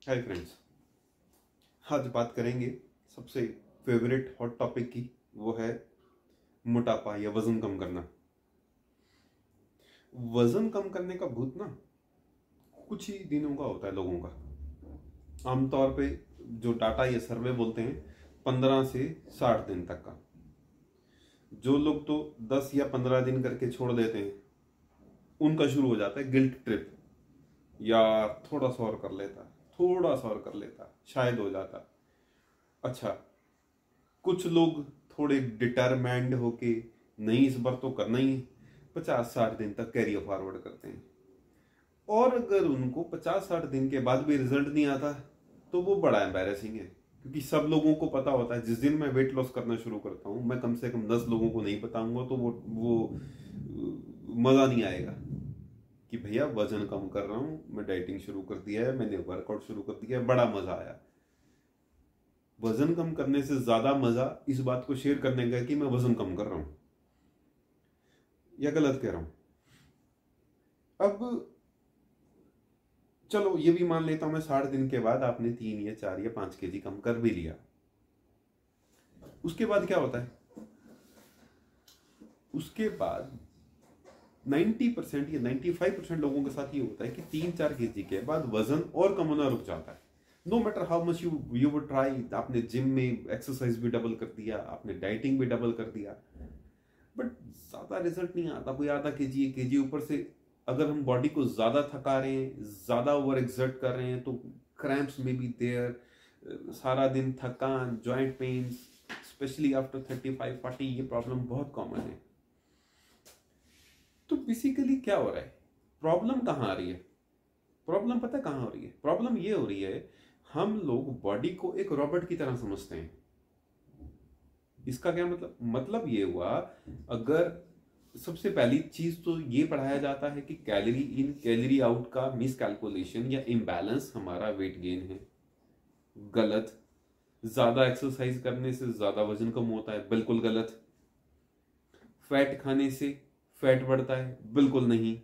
Hi friends, आज बात करेंगे सबसे फेवरेट हॉट टॉपिक की। वो है मोटापा या वजन कम करना। वजन कम करने का भूत ना कुछ ही दिनों का होता है लोगों का। आमतौर पे जो डाटा या सर्वे बोलते हैं 15 से 60 दिन तक का। जो लोग तो 10 या 15 दिन करके छोड़ देते हैं उनका शुरू हो जाता है गिल्ट ट्रिप। यार थोड़ा सा और कर लेता, थोड़ा सा और कर लेता, शायद हो जाता। अच्छा, कुछ लोग थोड़े डिटरमाइंड होके नहीं इस बार तो करना ही है, 50-60 दिन तक कैरी फॉरवर्ड करते हैं। और अगर उनको 50-60 दिन के बाद भी रिजल्ट नहीं आता तो वो बड़ा एम्बैरेसिंग है, क्योंकि सब लोगों को पता होता है जिस दिन मैं वेट लॉस करना शुरू करता हूँ मैं कम से कम 10 लोगों को नहीं बताऊंगा तो वो मजा नहीं आएगा कि भैया वजन कम कर रहा हूँ, मैं डाइटिंग शुरू कर दिया है, मैंने वर्कआउट शुरू कर दिया है, बड़ा मजा आया। वजन कम करने से ज्यादा मजा इस बात को शेयर करने का कि मैं वजन कम कर रहा हूं, या गलत कह रहा हूं। अब चलो ये भी मान लेता हूं मैं 60 दिन के बाद आपने 3 या 4 या 5 केजी कम कर भी लिया। उसके बाद क्या होता है? उसके बाद 90% या 95% लोगों के साथ ये होता है कि 3-4 केजी के बाद वजन और कम होना रुक जाता है। No matter how much you would try, आपने जिम में एक्सरसाइज भी डबल कर दिया, आपने डाइटिंग भी डबल कर दिया, बट ज्यादा रिजल्ट नहीं आता। कोई आधा केजी 1 केजी ऊपर से अगर हम बॉडी को ज्यादा थका रहे हैं, ज्यादा ओवर एक्सर्ट कर रहे हैं तो क्रैम्प्स में बी देयर, सारा दिन थकान, जॉइंट पेन्स, स्पेशली आफ्टर 35-40 ये प्रॉब्लम बहुत कॉमन है। तो बेसिकली क्या हो रहा है? प्रॉब्लम कहाँ आ रही है? प्रॉब्लम पता है कहाँ हो रही है? प्रॉब्लम ये हो रही है, हम लोग बॉडी को एक रॉबोट की तरह समझते हैं। इसका क्या मतलब ये हुआ, अगर सबसे पहली चीज तो ये पढ़ाया जाता है कि कैलोरी इन कैलोरी आउट का मिस कैलकुलेशन या इम्बैलेंस हमारा वेट गेन है। गलत। ज्यादा एक्सरसाइज करने से ज्यादा वजन कम होता है, बिल्कुल गलत। फैट खाने से फैट बढ़ता है, बिल्कुल नहीं।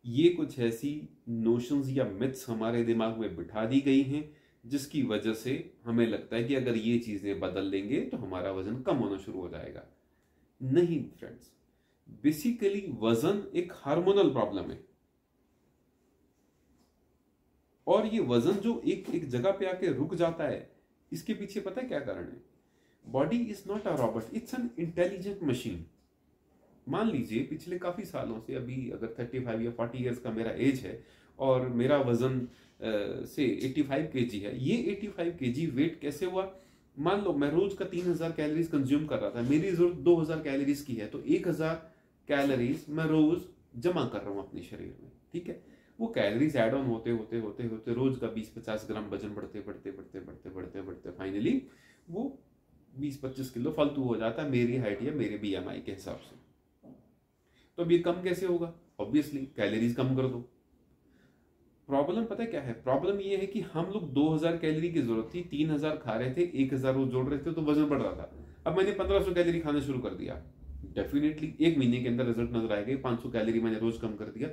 ये कुछ ऐसी नोशंस या मिथ्स हमारे दिमाग में बिठा दी गई हैं जिसकी वजह से हमें लगता है कि अगर ये चीजें बदल लेंगे तो हमारा वजन कम होना शुरू हो जाएगा। नहीं फ्रेंड्स, बेसिकली वजन एक हार्मोनल प्रॉब्लम है। और ये वजन जो एक एक जगह पे आके रुक जाता है, इसके पीछे पता है क्या कारण है? Body is not a robot, it's an intelligent machine. मान लीजिए पिछले काफी सालों से, अभी अगर 35 या 40 ईयर्स का मेरा एज है और मेरा वजन से 85 केजी है, ये 85 केजी वेट कैसे हुआ? मान लो मैं रोज का 3000 कैलोरीज कंज्यूम कर रहा था, मेरी जरूरत 2000 कैलोरीज की है, तो 1000 कैलोरीज मैं रोज जमा कर रहा हूं अपने शरीर में। ठीक है, वो कैलोरीज एड ऑन होते होते होते होते रोज का 20-50 ग्राम वजन बढ़ते बढ़ते बढ़ते बढ़ते बढ़ते बढ़ते फाइनली वो 20-25 किलो फालतू हो जाता है मेरी हाइट या मेरे BMI के हिसाब से। तो अब ये कम कैसे होगा? ऑब्वियसली कैलोरीज कम कर दो। प्रॉब्लम पता है क्या है? प्रॉब्लम ये है कि हम लोग 2000 कैलोरी की जरूरत थी, 3000 खा रहे थे, 1000 रोज जोड़ रहे थे तो वजन बढ़ रहा था। अब मैंने 1500 कैलोरी खाना शुरू कर दिया, डेफिनेटली 1 महीने के अंदर रिजल्ट नजर आएगा। 500 कैलोरी मैंने रोज कम कर दिया,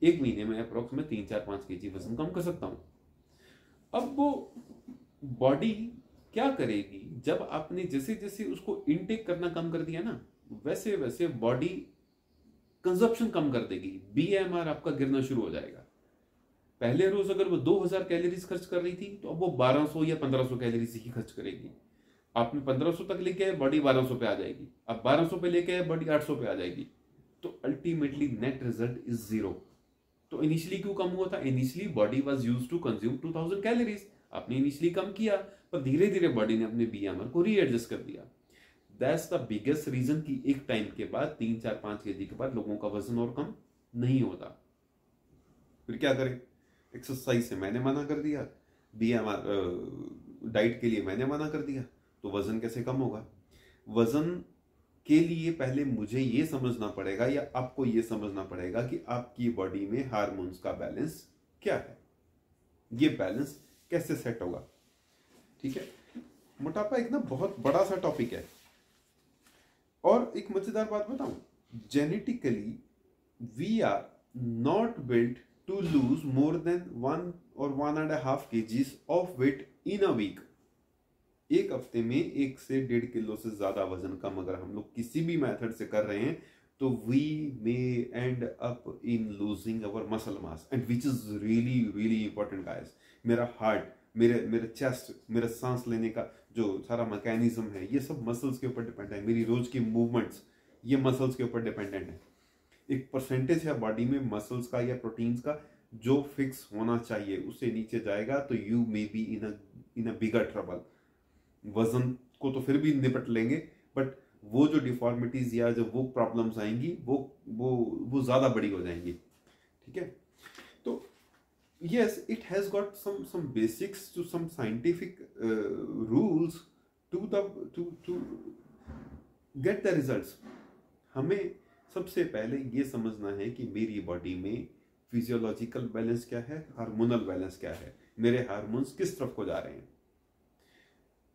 1 महीने में अप्रोक्स में 3-4-5 केजी वजन कम कर सकता हूं। अब वो बॉडी क्या करेगी? जब आपने जैसे जैसे उसको इनटेक करना कम कर दिया ना, वैसे वैसे बॉडी कंजप्शन कम कर देगी, BMR आपका गिरना शुरू हो जाएगा। पहले रोज अगर वो 2000 कैलोरीज खर्च कर रही थी तो अब वो 1200 या 1500 कैलोरीज ही खर्च करेगी। आपने 1500 तक लेके आए, बॉडी 1200 पे आ जाएगी। अब 1200 पे लेके आए, बॉडी 800 पे आ जाएगी। तो अल्टीमेटली नेट रिजल्ट इज 0। तो इनिशियली क्यों कम हुआ था? Initially body was used to consume 2000 calories. आपने इनिशियली कम किया, पर धीरे धीरे बॉडी ने अपने BMR को रीएडजस्ट कर दिया। दैट्स द बिगेस्ट रीजन कि एक टाइम के बाद 3-4-5 केजी के बाद लोगों का वजन और कम नहीं होता। फिर क्या करें? एक्सरसाइज से मैंने मना कर दिया, BMR डाइट के लिए मैंने मना कर दिया, तो वजन कैसे कम होगा? वजन के लिए पहले मुझे ये समझना पड़ेगा या आपको ये समझना पड़ेगा कि आपकी बॉडी में हार्मोन्स का बैलेंस क्या है, ये बैलेंस कैसे सेट होगा। ठीक है, मोटापा एक ना बहुत बड़ा सा टॉपिक है। और एक मजेदार बात बताऊं, genetically we are not built to lose more than 1 or 1.5 kgs of weight in a week. एक हफ्ते में 1 से 1.5 किलो से ज्यादा वजन कम अगर हम लोग किसी भी मेथड से कर रहे हैं तो we may end up in losing our muscle mass, and which is really important guys. मेरा हार्ट, मेरा चेस्ट, मेरा सांस लेने का जो सारा मैकेनिज्म है ये सब मसल्स के ऊपर डिपेंड है। मेरी रोज की मूवमेंट्स ये मसल्स के ऊपर डिपेंडेंट है। एक परसेंटेज है बॉडी में मसल्स का या प्रोटीन्स का जो फिक्स होना चाहिए, उससे नीचे जाएगा तो you may be in a bigger trouble. वजन को तो फिर भी निपट लेंगे, बट वो जो डिफॉर्मिटीज या जो वो प्रॉब्लम्स आएंगी वो ज्यादा बड़ी हो जाएंगी। ठीक है, तो yes, it has got some basics to some scientific rules to get the results. हमें सबसे पहले ये समझना है कि मेरी बॉडी में फिजियोलॉजिकल बैलेंस क्या है, हार्मोनल बैलेंस क्या है, मेरे हार्मोन्स किस तरफ को जा रहे हैं।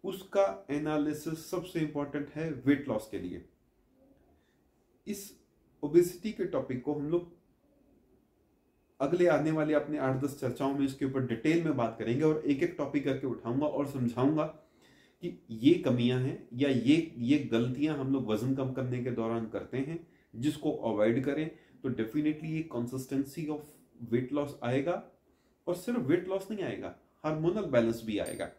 उसका एनालिसिस सबसे इंपॉर्टेंट है वेट लॉस के लिए। इस ओबेसिटी के टॉपिक को हम लोग अगले आने वाले अपने 8-10 चर्चाओं में इसके ऊपर डिटेल में बात करेंगे और एक एक टॉपिक करके उठाऊंगा और समझाऊंगा कि ये कमियां हैं या ये गलतियां हम लोग वजन कम करने के दौरान करते हैं, जिसको अवॉइड करें तो डेफिनेटली ये कंसिस्टेंसी ऑफ वेट लॉस आएगा। और सिर्फ वेट लॉस नहीं आएगा, हार्मोनल बैलेंस भी आएगा।